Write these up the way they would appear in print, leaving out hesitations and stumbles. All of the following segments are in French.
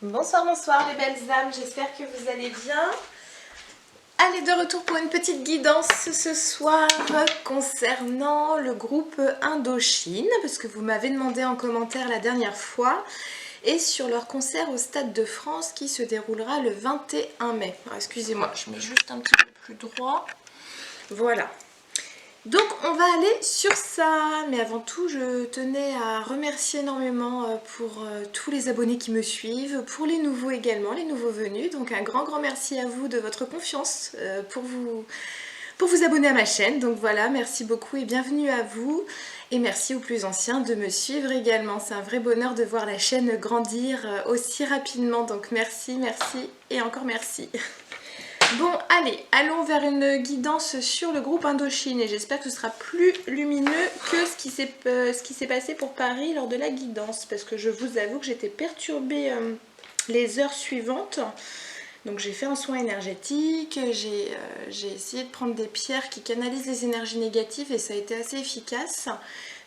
Bonsoir, bonsoir les belles âmes, j'espère que vous allez bien. Allez, de retour pour une petite guidance ce soir concernant le groupe Indochine, parce que vous m'avez demandé en commentaire la dernière fois, et sur leur concert au Stade de France qui se déroulera le 21 mai. Excusez-moi, je mets juste un petit peu plus droit. Voilà. Donc on va aller sur ça, mais avant tout je tenais à remercier énormément pour tous les abonnés qui me suivent, pour les nouveaux également, les nouveaux venus, donc un grand merci à vous de votre confiance pour vous abonner à ma chaîne, donc voilà, merci beaucoup et bienvenue à vous, et merci aux plus anciens de me suivre également, c'est un vrai bonheur de voir la chaîne grandir aussi rapidement, donc merci et encore merci. Bon, allez, allons vers une guidance sur le groupe Indochine et j'espère que ce sera plus lumineux que ce qui s'est passé pour Paris lors de la guidance parce que je vous avoue que j'étais perturbée les heures suivantes. Donc j'ai fait un soin énergétique, j'ai essayé de prendre des pierres qui canalisent les énergies négatives et ça a été assez efficace.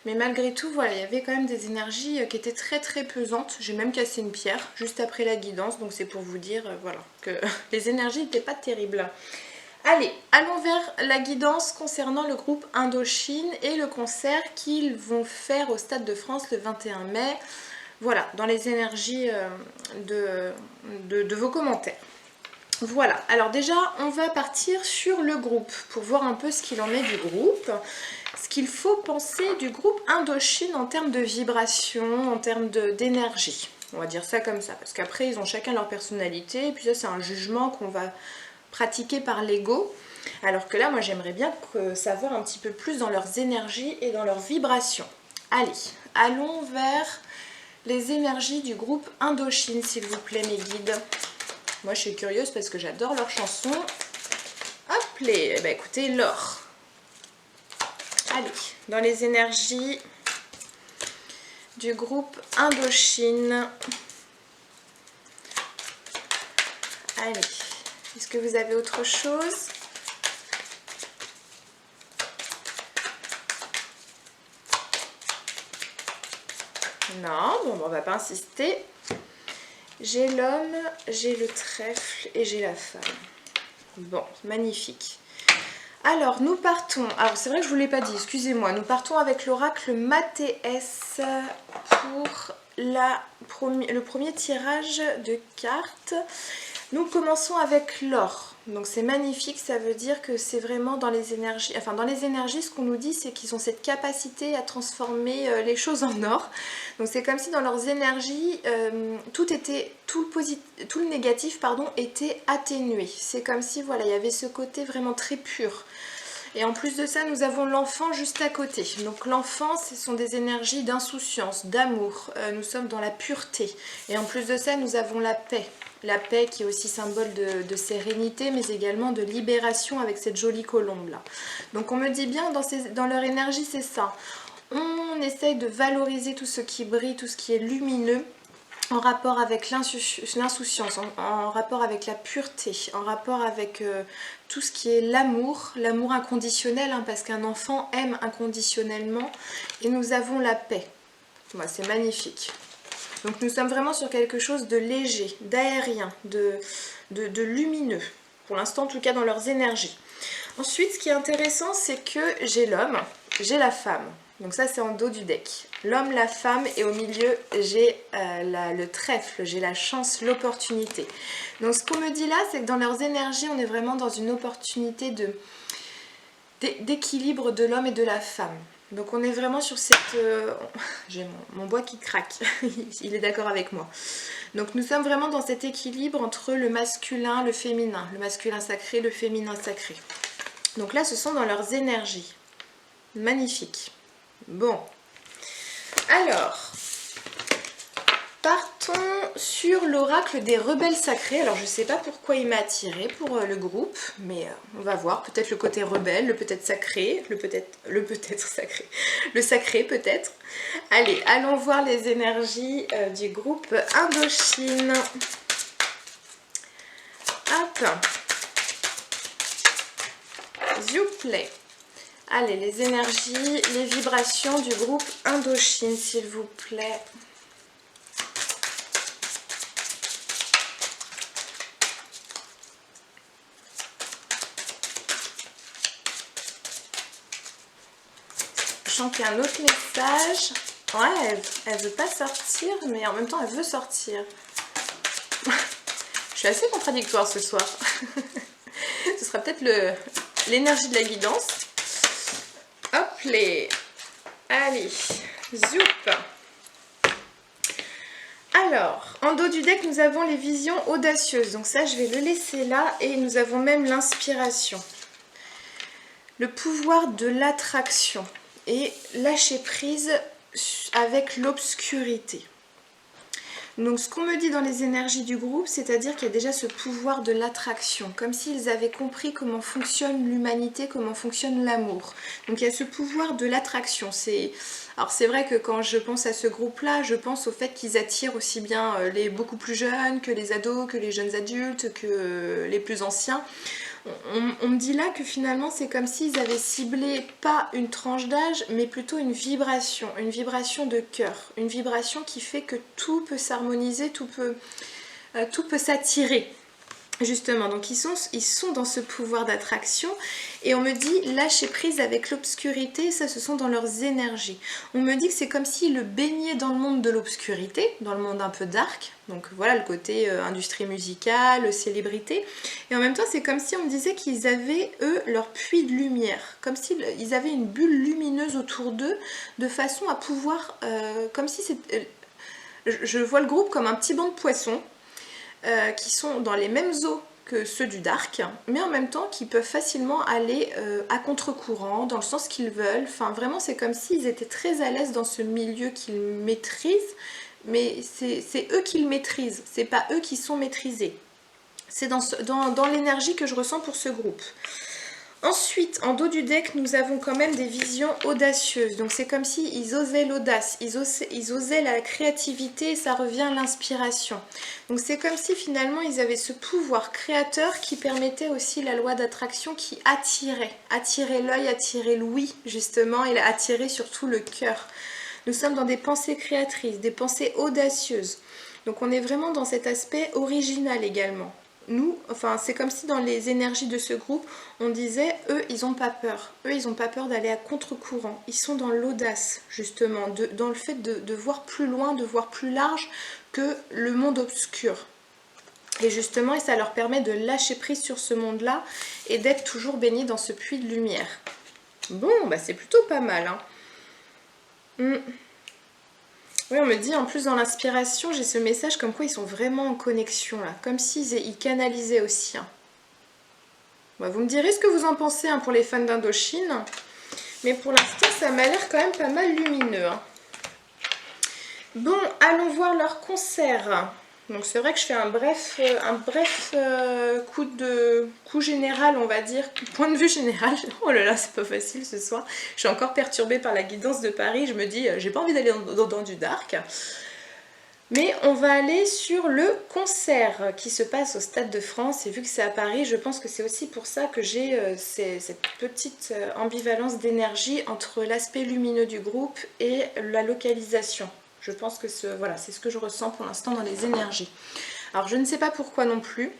Mais malgré tout, voilà, il y avait quand même des énergies qui étaient très pesantes. J'ai même cassé une pierre juste après la guidance, donc c'est pour vous dire voilà, que les énergies n'étaient pas terribles. Allez, allons vers la guidance concernant le groupe Indochine et le concert qu'ils vont faire au Stade de France le 21 mai. Voilà, dans les énergies de vos commentaires. Voilà, alors déjà on va partir sur le groupe pour voir un peu ce qu'il en est du groupe. Ce qu'il faut penser du groupe Indochine en termes de vibration, en termes d'énergie. On va dire ça comme ça, parce qu'après ils ont chacun leur personnalité, et puis ça c'est un jugement qu'on va pratiquer par l'ego. Alors que là moi j'aimerais bien savoir un petit peu plus dans leurs énergies et dans leurs vibrations. Allez, allons vers les énergies du groupe Indochine s'il vous plaît mes guides. Moi je suis curieuse parce que j'adore leurs chansons. Hop les, eh ben, écoutez, l'or. Allez, dans les énergies du groupe Indochine. Allez, est-ce que vous avez autre chose? Non, bon, on va pas insister. J'ai l'homme, j'ai le trèfle et j'ai la femme. Bon, magnifique. Alors, nous partons... Alors, c'est vrai que je ne vous l'ai pas dit, excusez-moi. Nous partons avec l'oracle Mathéès pour le premier tirage de cartes. Nous commençons avec l'or. Donc, c'est magnifique, ça veut dire que c'est vraiment dans les énergies... Enfin, dans les énergies, ce qu'on nous dit, c'est qu'ils ont cette capacité à transformer les choses en or. Donc, c'est comme si dans leurs énergies, tout le négatif, pardon, était atténué. C'est comme si, voilà, il y avait ce côté vraiment très pur. Et en plus de ça, nous avons l'enfant juste à côté. Donc l'enfant, ce sont des énergies d'insouciance, d'amour. Nous sommes dans la pureté. Et en plus de ça, nous avons la paix. La paix qui est aussi symbole de sérénité, mais également de libération avec cette jolie colombe-là. Donc on me dit bien, dans leur énergie, c'est ça. On essaye de valoriser tout ce qui brille, tout ce qui est lumineux, en rapport avec l'insouciance, en rapport avec la pureté, en rapport avec tout ce qui est l'amour inconditionnel, hein, parce qu'un enfant aime inconditionnellement, et nous avons la paix. Voilà, c'est magnifique. Donc nous sommes vraiment sur quelque chose de léger, d'aérien, de lumineux, pour l'instant en tout cas dans leurs énergies. Ensuite, ce qui est intéressant, c'est que j'ai l'homme, j'ai la femme. Donc ça, c'est en dos du deck. L'homme, la femme, et au milieu, j'ai le trèfle, j'ai la chance, l'opportunité. Donc ce qu'on me dit là, c'est que dans leurs énergies, on est vraiment dans une opportunité d'équilibre de l'homme et de la femme. Donc on est vraiment sur cette... j'ai mon bois qui craque, il est d'accord avec moi. Donc nous sommes vraiment dans cet équilibre entre le masculin, le masculin sacré, le féminin sacré. Donc là, ce sont dans leurs énergies. Magnifique. Bon. Alors, partons sur l'oracle des rebelles sacrés. Alors, je ne sais pas pourquoi il m'a attiré pour le groupe, mais on va voir. Peut-être le côté rebelle, le peut-être sacré, le peut-être sacré, le sacré peut-être. Allez, allons voir les énergies du groupe Indochine. Hop. S'il vous plaît. Allez, les énergies, les vibrations du groupe Indochine, s'il vous plaît. sens qu'il y a un autre message. Ouais, elle veut pas sortir, mais en même temps, elle veut sortir. Je suis assez contradictoire ce soir. Ce sera peut-être l'énergie de la guidance. Hop, les... Allez, zoup. Alors, en dos du deck, nous avons les visions audacieuses. Donc ça, je vais le laisser là. Et nous avons même l'inspiration. Le pouvoir de l'attraction. Et lâcher prise avec l'obscurité. Donc ce qu'on me dit dans les énergies du groupe, c'est-à-dire qu'il y a déjà ce pouvoir de l'attraction, comme s'ils avaient compris comment fonctionne l'humanité, comment fonctionne l'amour. Donc il y a ce pouvoir de l'attraction. Alors c'est vrai que quand je pense à ce groupe-là, je pense au fait qu'ils attirent aussi bien les beaucoup plus jeunes que les ados, que les jeunes adultes, que les plus anciens. On me dit là que finalement c'est comme s'ils avaient ciblé pas une tranche d'âge mais plutôt une vibration de cœur, une vibration qui fait que tout peut s'harmoniser, tout peut s'attirer. Justement, donc ils sont dans ce pouvoir d'attraction et on me dit lâcher prise avec l'obscurité, ça ce sont dans leurs énergies. On me dit que c'est comme s'ils le baignaient dans le monde de l'obscurité, dans le monde un peu dark, donc voilà le côté industrie musicale, célébrité, et en même temps c'est comme si on me disait qu'ils avaient eux leur puits de lumière, comme s'ils avaient une bulle lumineuse autour d'eux de façon à pouvoir, comme si c'était... je vois le groupe comme un petit banc de poissons qui sont dans les mêmes eaux que ceux du dark, mais en même temps qui peuvent facilement aller à contre-courant, dans le sens qu'ils veulent. Enfin, vraiment, c'est comme s'ils étaient très à l'aise dans ce milieu qu'ils maîtrisent, mais c'est eux qui le maîtrisent, c'est pas eux qui sont maîtrisés. C'est dans l'énergie que je ressens pour ce groupe. Ensuite, en dos du deck, nous avons quand même des visions audacieuses. Donc c'est comme s'ils osaient l'audace, ils osaient la créativité et ça revient à l'inspiration. Donc c'est comme si finalement ils avaient ce pouvoir créateur qui permettait aussi la loi d'attraction qui attirait l'œil, attirait l'ouïe justement et attirait surtout le cœur. Nous sommes dans des pensées créatrices, des pensées audacieuses. Donc on est vraiment dans cet aspect original également. Nous, enfin c'est comme si dans les énergies de ce groupe, on disait, eux ils n'ont pas peur. Eux ils n'ont pas peur d'aller à contre-courant. Ils sont dans l'audace justement, dans le fait de voir plus loin, de voir plus large que le monde obscur. Et justement, et ça leur permet de lâcher prise sur ce monde-là et d'être toujours baignés dans ce puits de lumière. Bon, bah c'est plutôt pas mal. Hein. Oui, on me dit en plus dans l'inspiration, j'ai ce message comme quoi ils sont vraiment en connexion là, comme s'ils canalisaient aussi. Hein. Bah, vous me direz ce que vous en pensez pour les fans d'Indochine, mais pour l'instant ça m'a l'air quand même pas mal lumineux. Hein. Bon, allons voir leur concert. Donc c'est vrai que je fais un bref coup général, on va dire, point de vue général. Oh là là, c'est pas facile ce soir. Je suis encore perturbée par la guidance de Paris. Je me dis, j'ai pas envie d'aller dans du dark. Mais on va aller sur le concert qui se passe au Stade de France. Et vu que c'est à Paris, je pense que c'est aussi pour ça que j'ai cette petite ambivalence d'énergie entre l'aspect lumineux du groupe et la localisation. Je pense que voilà, c'est ce que je ressens pour l'instant dans les énergies. Alors je ne sais pas pourquoi non plus.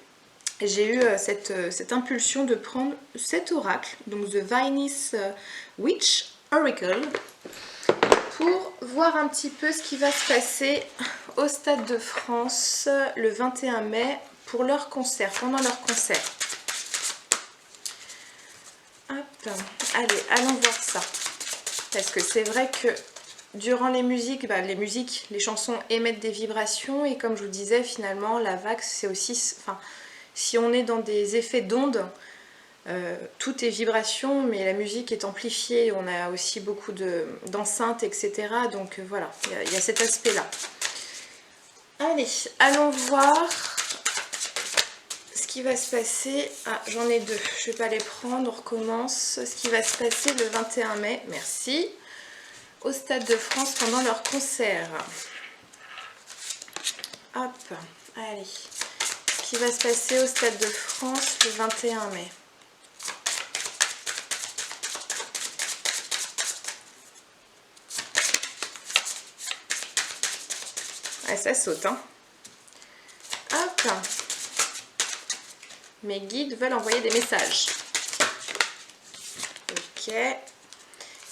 J'ai eu cette impulsion de prendre cet oracle, donc The Viennese Witch Oracle, pour voir un petit peu ce qui va se passer au Stade de France le 21 mai pour leur concert, pendant leur concert. Hop, allez, allons voir ça. Parce que c'est vrai que durant les musiques, les chansons émettent des vibrations et comme je vous disais, finalement, la vague, c'est aussi... Enfin, si on est dans des effets d'ondes, tout est vibration, mais la musique est amplifiée, on a aussi beaucoup d'enceintes, etc. Donc voilà, il y a cet aspect-là. Allez, allons voir ce qui va se passer. Ah, j'en ai deux, je ne vais pas les prendre, on recommence. Ce qui va se passer le 21 mai, merci. Au Stade de France pendant leur concert. Hop, allez. Ce qui va se passer au Stade de France le 21 mai. Ah, ça saute, hein. Hop. Mes guides veulent envoyer des messages. Ok.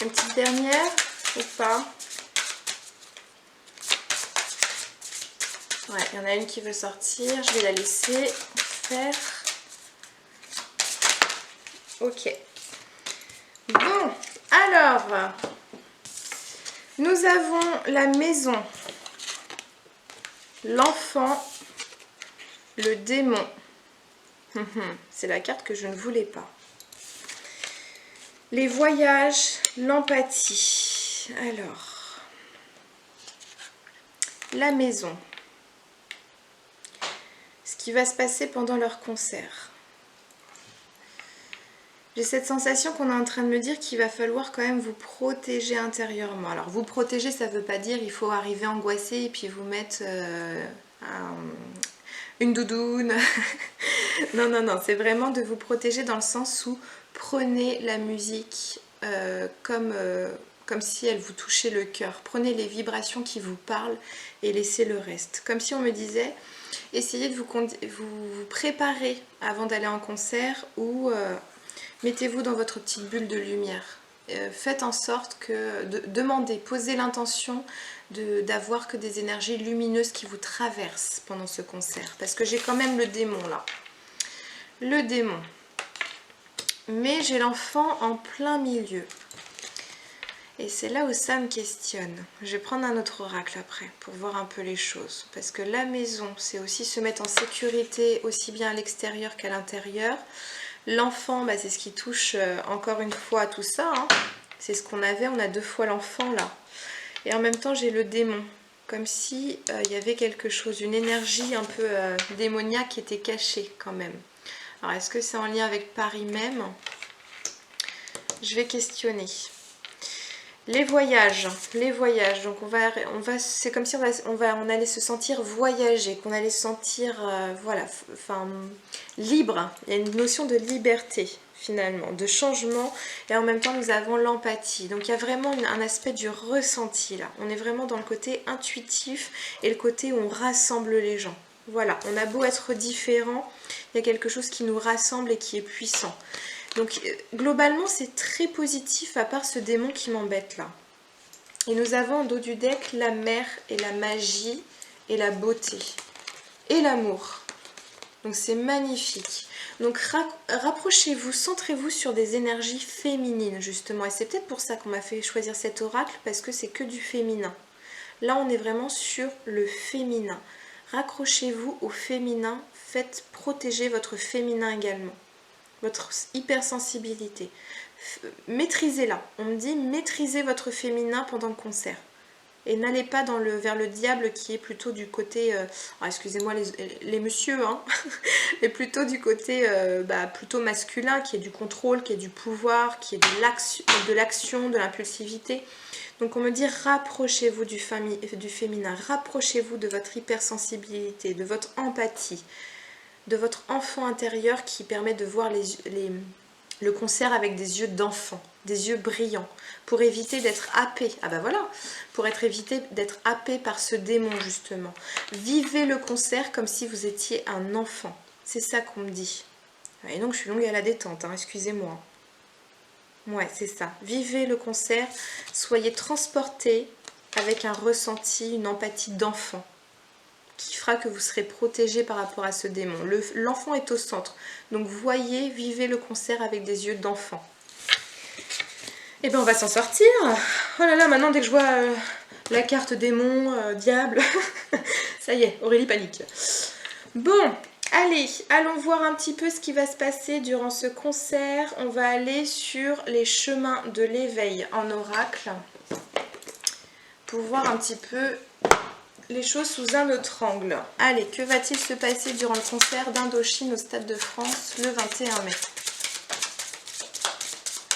Une petite dernière ou pas? Ouais, il y en a une qui veut sortir. Je vais la laisser faire. Ok. Bon, alors, nous avons la maison, l'enfant, le démon. C'est la carte que je ne voulais pas. Les voyages, l'empathie. Alors, la maison. Ce qui va se passer pendant leur concert. J'ai cette sensation qu'on est en train de me dire qu'il va falloir quand même vous protéger intérieurement. Alors, vous protéger, ça ne veut pas dire il faut arriver angoissé et puis vous mettre une doudoune. Non, non, non, c'est vraiment de vous protéger dans le sens où prenez la musique comme si elle vous touchait le cœur. Prenez les vibrations qui vous parlent et laissez le reste. Comme si on me disait, essayez de vous préparer avant d'aller en concert ou mettez-vous dans votre petite bulle de lumière. Faites en sorte que, demandez, posez l'intention d'avoir que des énergies lumineuses qui vous traversent pendant ce concert. Parce que j'ai quand même le démon là. Le démon. Mais j'ai l'enfant en plein milieu. Et c'est là où ça me questionne. Je vais prendre un autre oracle après pour voir un peu les choses. Parce que la maison, c'est aussi se mettre en sécurité aussi bien à l'extérieur qu'à l'intérieur. L'enfant, bah, c'est ce qui touche encore une fois à tout ça. Hein. C'est ce qu'on avait, on a 2 fois l'enfant là. Et en même temps, j'ai le démon. Comme si il y avait quelque chose, une énergie un peu démoniaque qui était cachée quand même. Alors, est-ce que c'est en lien avec Paris même? Je vais questionner. Les voyages. Donc c'est comme si on allait se sentir voyager, qu'on allait se sentir, voilà, libre. Il y a une notion de liberté finalement, de changement, et en même temps nous avons l'empathie. Donc il y a vraiment un aspect du ressenti là. On est vraiment dans le côté intuitif et le côté où on rassemble les gens. Voilà, on a beau être différent, il y a quelque chose qui nous rassemble et qui est puissant. Donc globalement c'est très positif à part ce démon qui m'embête là. Et nous avons en dos du deck la mer et la magie et la beauté et l'amour. Donc c'est magnifique. Donc rapprochez-vous, centrez-vous sur des énergies féminines justement. Et c'est peut-être pour ça qu'on m'a fait choisir cet oracle, parce que c'est que du féminin. Là on est vraiment sur le féminin. Raccrochez-vous au féminin, faites protéger votre féminin également. Votre hypersensibilité. Maîtrisez-la. On me dit maîtrisez votre féminin pendant le concert. Et n'allez pas vers le diable qui est plutôt du côté, excusez-moi les messieurs, hein, mais plutôt du côté plutôt masculin, qui est du contrôle, qui est du pouvoir, qui est de l'action, de l'impulsivité. Donc on me dit rapprochez-vous du féminin, rapprochez-vous de votre hypersensibilité, de votre empathie, de votre enfant intérieur qui permet de voir le concert avec des yeux d'enfant, des yeux brillants, pour éviter d'être happé. Ah bah voilà, pour éviter d'être happé par ce démon justement. Vivez le concert comme si vous étiez un enfant. C'est ça qu'on me dit. Et donc je suis longue à la détente, hein, excusez-moi. Ouais, c'est ça. Vivez le concert, soyez transportés avec un ressenti, une empathie d'enfant, qui fera que vous serez protégé par rapport à ce démon. L'enfant est au centre. Donc voyez, vivez le concert avec des yeux d'enfant. Et bien on va s'en sortir. Oh là là, maintenant dès que je vois la carte démon, diable, ça y est, Aurélie panique. Bon, allez, allons voir un petit peu ce qui va se passer durant ce concert. On va aller sur les chemins de l'éveil en oracle pour voir un petit peu les choses sous un autre angle. Allez, que va-t-il se passer durant le concert d'Indochine au Stade de France le 21 mai?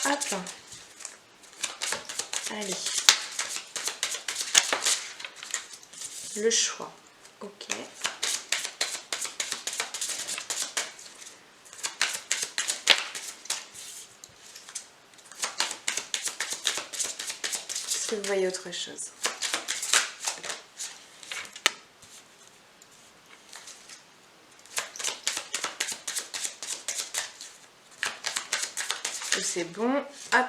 Hop. Allez. Le choix. Ok. Est-ce que vous voyez autre chose? C'est bon, hop,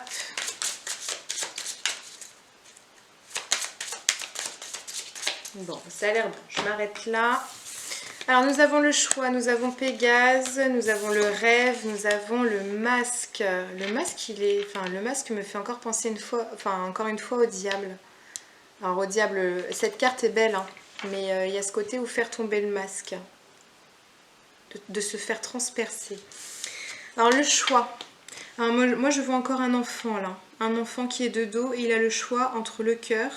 Bon, ça a l'air bon. Je m'arrête là. Alors, nous avons le choix. Nous avons Pégase, nous avons le rêve, nous avons le masque. Le masque, le masque me fait encore penser encore une fois au diable. Alors, au diable, cette carte est belle, hein, mais il y a ce côté où faire tomber le masque. De se faire transpercer. Alors, le choix. Alors, moi, je vois encore un enfant, là. Un enfant qui est de dos et il a le choix entre le cœur.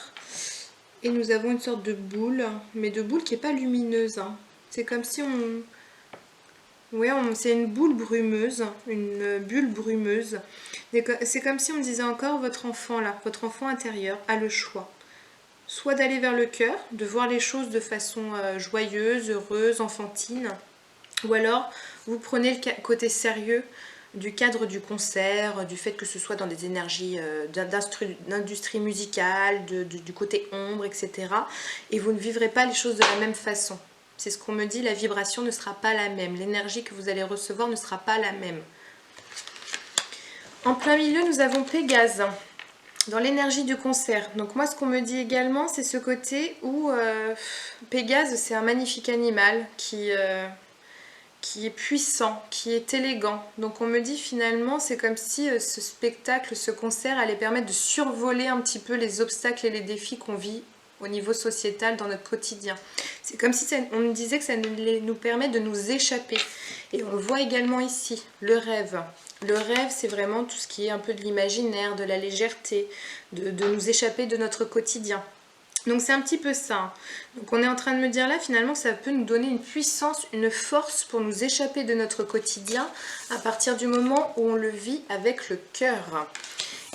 Et nous avons une sorte de boule, mais de boule qui n'est pas lumineuse. Hein. C'est comme si on... Oui, c'est une boule brumeuse, une bulle brumeuse. C'est comme si on me disait encore, votre enfant là, votre enfant intérieur a le choix. Soit d'aller vers le cœur, de voir les choses de façon joyeuse, heureuse, enfantine. Ou alors, vous prenez le côté sérieux du cadre du concert, du fait que ce soit dans des énergies d'industrie musicale, du côté ombre, etc. Et vous ne vivrez pas les choses de la même façon. C'est ce qu'on me dit, la vibration ne sera pas la même. L'énergie que vous allez recevoir ne sera pas la même. En plein milieu, nous avons Pégase, dans l'énergie du concert. Donc moi, ce qu'on me dit également, c'est ce côté où Pégase, c'est un magnifique animal qui est puissant, qui est élégant. Donc on me dit finalement, c'est comme si ce spectacle, ce concert allait permettre de survoler un petit peu les obstacles et les défis qu'on vit au niveau sociétal dans notre quotidien. C'est comme si on me disait que ça nous permet de nous échapper. Et on le voit également ici, le rêve. Le rêve, c'est vraiment tout ce qui est un peu de l'imaginaire, de la légèreté, de nous échapper de notre quotidien. Donc c'est un petit peu ça. Donc on est en train de me dire là finalement que ça peut nous donner une puissance, une force pour nous échapper de notre quotidien à partir du moment où on le vit avec le cœur.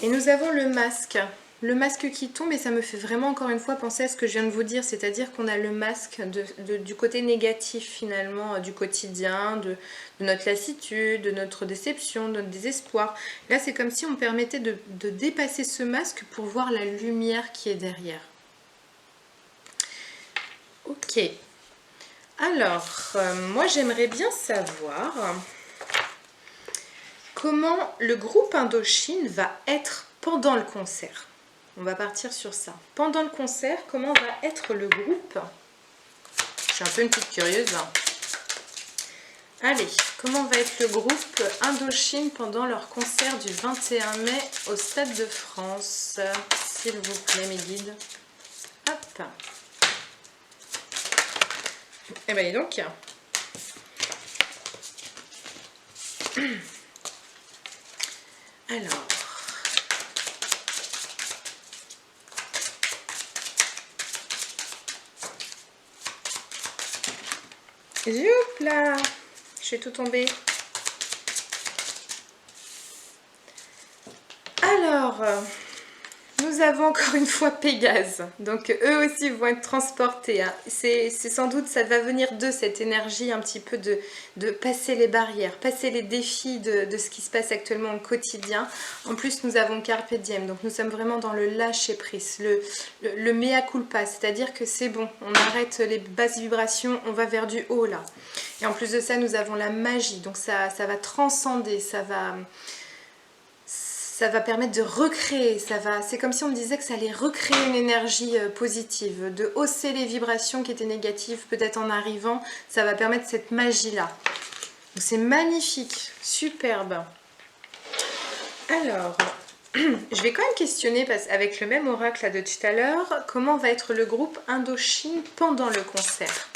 Et nous avons le masque. Le masque qui tombe et ça me fait vraiment encore une fois penser à ce que je viens de vous dire, c'est-à-dire qu'on a le masque du côté négatif finalement du quotidien, de notre lassitude, de notre déception, de notre désespoir. Là c'est comme si on me permettait de dépasser ce masque pour voir la lumière qui est derrière. Ok, alors moi j'aimerais bien savoir comment le groupe Indochine va être pendant le concert. On va partir sur ça. Pendant le concert, comment va être le groupe? Je suis un peu une petite curieuse. Allez, comment va être le groupe Indochine pendant leur concert du 21 mai au Stade de France? S'il vous plaît mes guides. Hop. Eh bien, dis donc. Alors. Là, je suis tout tombée. Alors, nous avons encore une fois Pégase. Donc eux aussi vont être transportés. Hein. C'est sans doute, ça va venir d'eux, cette énergie un petit peu de passer les barrières, passer les défis de ce qui se passe actuellement au quotidien. En plus, nous avons Carpe Diem. Donc nous sommes vraiment dans le lâcher-prise, le mea culpa. C'est-à-dire que c'est bon, on arrête les basses vibrations, on va vers du haut là. Et en plus de ça, nous avons la magie. Donc ça va transcender, ça va permettre de recréer, c'est comme si on me disait que ça allait recréer une énergie positive, de hausser les vibrations qui étaient négatives peut-être en arrivant, ça va permettre cette magie-là. C'est magnifique, superbe. Alors, je vais quand même questionner, avec le même oracle là de tout à l'heure, comment va être le groupe Indochine pendant le concert.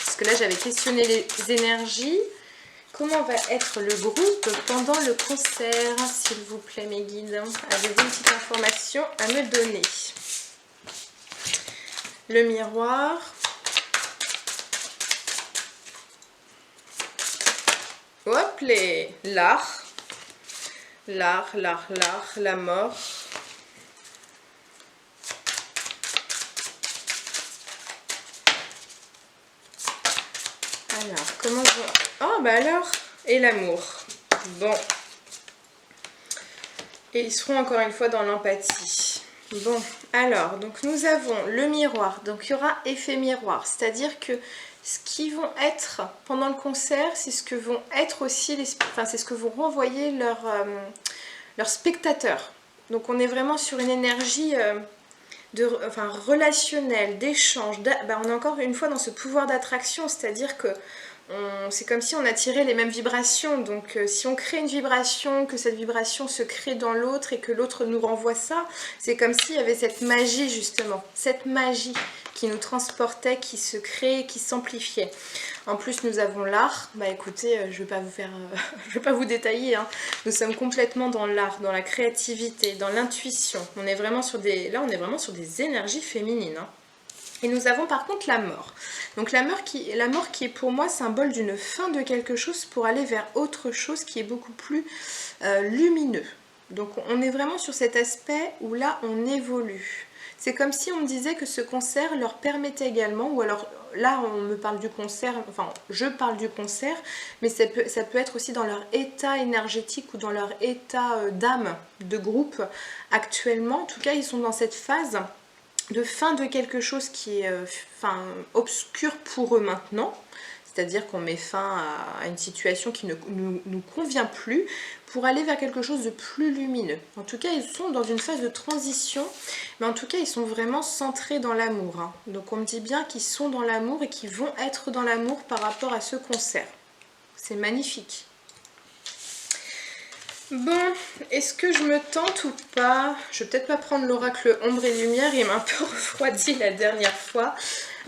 Parce que là, j'avais questionné les énergies. Comment va être le groupe pendant le concert, s'il vous plaît, mes guides? Avez-vous une petite information à me donner? Le miroir. Hop, l'art. L'art, la mort. Alors, comment je... Oh, bah alors, et l'amour. Bon. Et ils seront encore une fois dans l'empathie. Bon, alors, donc nous avons le miroir. Donc, il y aura effet miroir. C'est-à-dire que ce qui vont être pendant le concert, c'est ce que vont être aussi, c'est ce que vont renvoyer leurs spectateurs. Donc, on est vraiment sur une énergie enfin, relationnel, d'échange. On est encore une fois dans ce pouvoir d'attraction, c'est-à-dire que c'est comme si on attirait les mêmes vibrations. Donc si on crée une vibration, que cette vibration se crée dans l'autre et que l'autre nous renvoie ça, c'est comme s'il y avait cette magie justement, cette magie qui nous transportait, qui se créait, qui s'amplifiait. En plus nous avons l'art, écoutez, je vais pas vous détailler, hein. Nous sommes complètement dans l'art, dans la créativité, dans l'intuition. On est vraiment sur là on est vraiment sur des énergies féminines, hein. Et nous avons par contre la mort. Donc la mort qui est pour moi symbole d'une fin de quelque chose pour aller vers autre chose qui est beaucoup plus lumineux. Donc on est vraiment sur cet aspect où là on évolue. C'est comme si on me disait que ce concert leur permettait également, ou alors là on me parle du concert, enfin je parle du concert, mais ça peut être aussi dans leur état énergétique ou dans leur état d'âme, de groupe actuellement. En tout cas ils sont dans cette phase de fin de quelque chose qui est obscur pour eux maintenant, c'est-à-dire qu'on met fin à une situation qui ne nous convient plus pour aller vers quelque chose de plus lumineux. En tout cas, ils sont dans une phase de transition, mais en tout cas, ils sont vraiment centrés dans l'amour, hein. Donc on me dit bien qu'ils sont dans l'amour et qu'ils vont être dans l'amour par rapport à ce concert. C'est magnifique. Bon, est-ce que je me tente ou pas? Je vais peut-être pas prendre l'oracle ombre et lumière, il m'a un peu refroidi la dernière fois.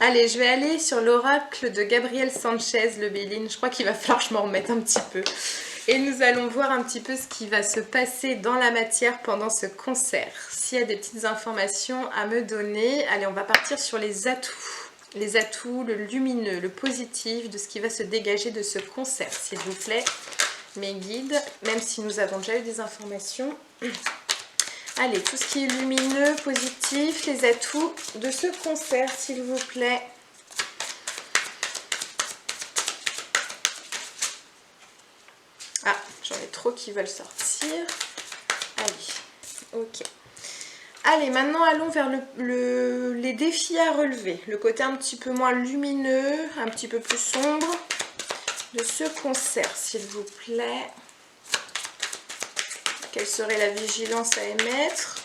Allez, je vais aller sur l'oracle de Gabriel Sanchez, le Béline. Je crois qu'il va falloir que je m'en remette un petit peu. Et nous allons voir un petit peu ce qui va se passer dans la matière pendant ce concert. S'il y a des petites informations à me donner, allez, on va partir sur les atouts. Les atouts, le lumineux, le positif de ce qui va se dégager de ce concert, s'il vous plaît. Mes guides, même si nous avons déjà eu des informations. Allez, tout ce qui est lumineux, positif, les atouts de ce concert, s'il vous plaît. Ah, j'en ai trop qui veulent sortir. Allez, ok. Allez, maintenant allons vers les défis à relever. Le côté un petit peu moins lumineux, un petit peu plus sombre de ce concert, s'il vous plaît. Quelle serait la vigilance à émettre?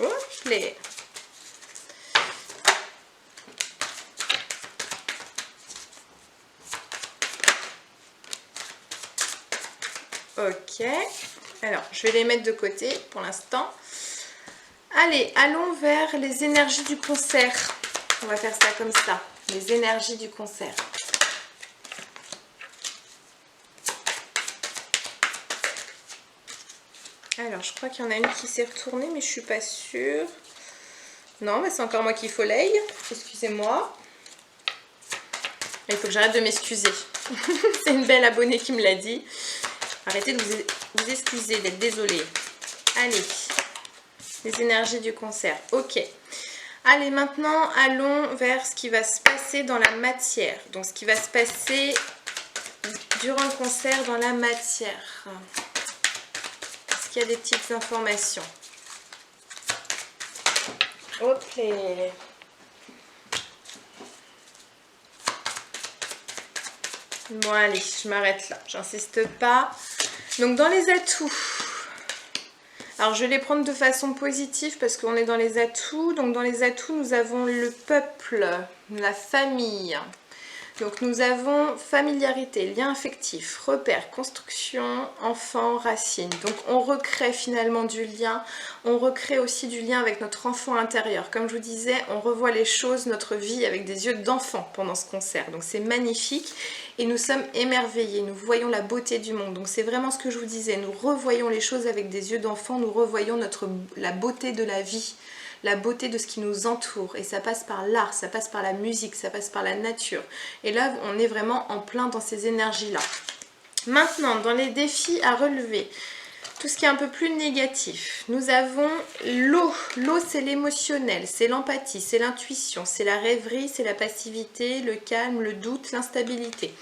Ok. Ok. Alors, je vais les mettre de côté pour l'instant. Allez, allons vers les énergies du concert. On va faire ça comme ça. Les énergies du concert. Alors, je crois qu'il y en a une qui s'est retournée, mais je suis pas sûre. Non, mais c'est encore moi qui foleille. Excusez-moi. Il faut que j'arrête de m'excuser. C'est une belle abonnée qui me l'a dit. Arrêtez de vous excuser, d'être désolée. Allez, les énergies du concert. Ok. Allez, maintenant, allons vers ce qui va se passer dans la matière. Donc, ce qui va se passer durant le concert dans la matière. Est-ce qu'il y a des petites informations? Ok. Bon, allez, je m'arrête là. J'insiste pas. Donc, dans les atouts... Alors, je vais les prendre de façon positive parce qu'on est dans les atouts. Donc, dans les atouts, nous avons le peuple, la famille. Donc, nous avons familiarité, lien affectif, repère, construction, enfant, racine. Donc, on recrée finalement du lien. On recrée aussi du lien avec notre enfant intérieur. Comme je vous disais, on revoit les choses, notre vie avec des yeux d'enfant pendant ce concert. Donc, c'est magnifique. Et nous sommes émerveillés, nous voyons la beauté du monde. Donc c'est vraiment ce que je vous disais, nous revoyons les choses avec des yeux d'enfant, nous revoyons la beauté de la vie, la beauté de ce qui nous entoure. Et ça passe par l'art, ça passe par la musique, ça passe par la nature. Et là, on est vraiment en plein dans ces énergies-là. Maintenant, dans les défis à relever, tout ce qui est un peu plus négatif, nous avons l'eau. L'eau, c'est l'émotionnel, c'est l'empathie, c'est l'intuition, c'est la rêverie, c'est la passivité, le calme, le doute, l'instabilité.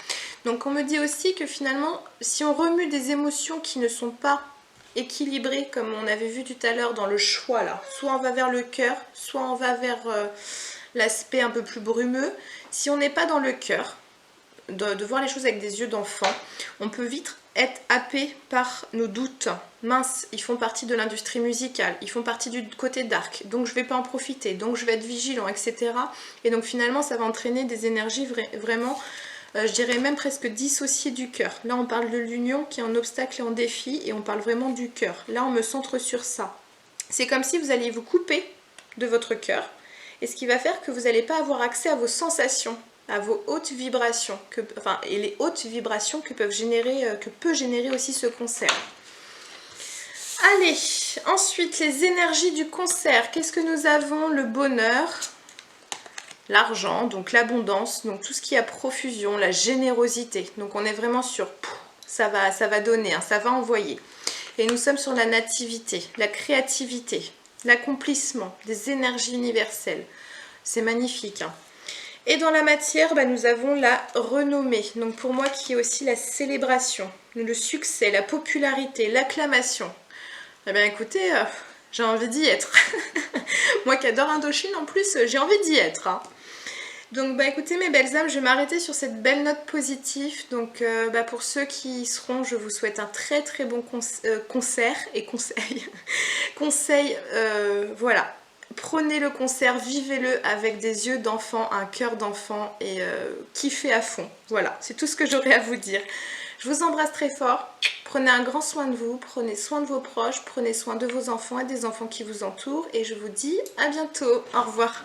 Donc on me dit aussi que finalement, si on remue des émotions qui ne sont pas équilibrées, comme on avait vu tout à l'heure dans le choix là, soit on va vers le cœur, soit on va vers l'aspect un peu plus brumeux. Si on n'est pas dans le cœur, de voir les choses avec des yeux d'enfant, on peut vite être happés par nos doutes. Mince, ils font partie de l'industrie musicale, ils font partie du côté dark, donc je vais pas en profiter, donc je vais être vigilant, etc. Et donc finalement, ça va entraîner des énergies vraiment, je dirais même presque dissociées du cœur. Là, on parle de l'union qui est en obstacle et en défi, et on parle vraiment du cœur. Là, on me centre sur ça. C'est comme si vous alliez vous couper de votre cœur, et ce qui va faire que vous n'allez pas avoir accès à vos sensations, à vos hautes vibrations, et les hautes vibrations que peut générer aussi ce concert. Allez, ensuite les énergies du concert. Qu'est-ce que nous avons? Le bonheur, l'argent, donc l'abondance, donc tout ce qui a profusion, la générosité. Donc on est vraiment sur ça va donner, hein, ça va envoyer. Et nous sommes sur la nativité, la créativité, l'accomplissement, des énergies universelles. C'est magnifique, hein. Et dans la matière, nous avons la renommée. Donc pour moi, qui est aussi la célébration, le succès, la popularité, l'acclamation. Eh bien écoutez, j'ai envie d'y être. Moi qui adore Indochine, en plus, j'ai envie d'y être, hein. Donc écoutez mes belles âmes, je vais m'arrêter sur cette belle note positive. Donc pour ceux qui y seront, je vous souhaite un très très bon concert et conseil. Conseil, voilà. Prenez le concert, vivez-le avec des yeux d'enfant, un cœur d'enfant et kiffez à fond. Voilà, c'est tout ce que j'aurais à vous dire. Je vous embrasse très fort. Prenez un grand soin de vous, prenez soin de vos proches, prenez soin de vos enfants et des enfants qui vous entourent. Et je vous dis à bientôt. Au revoir.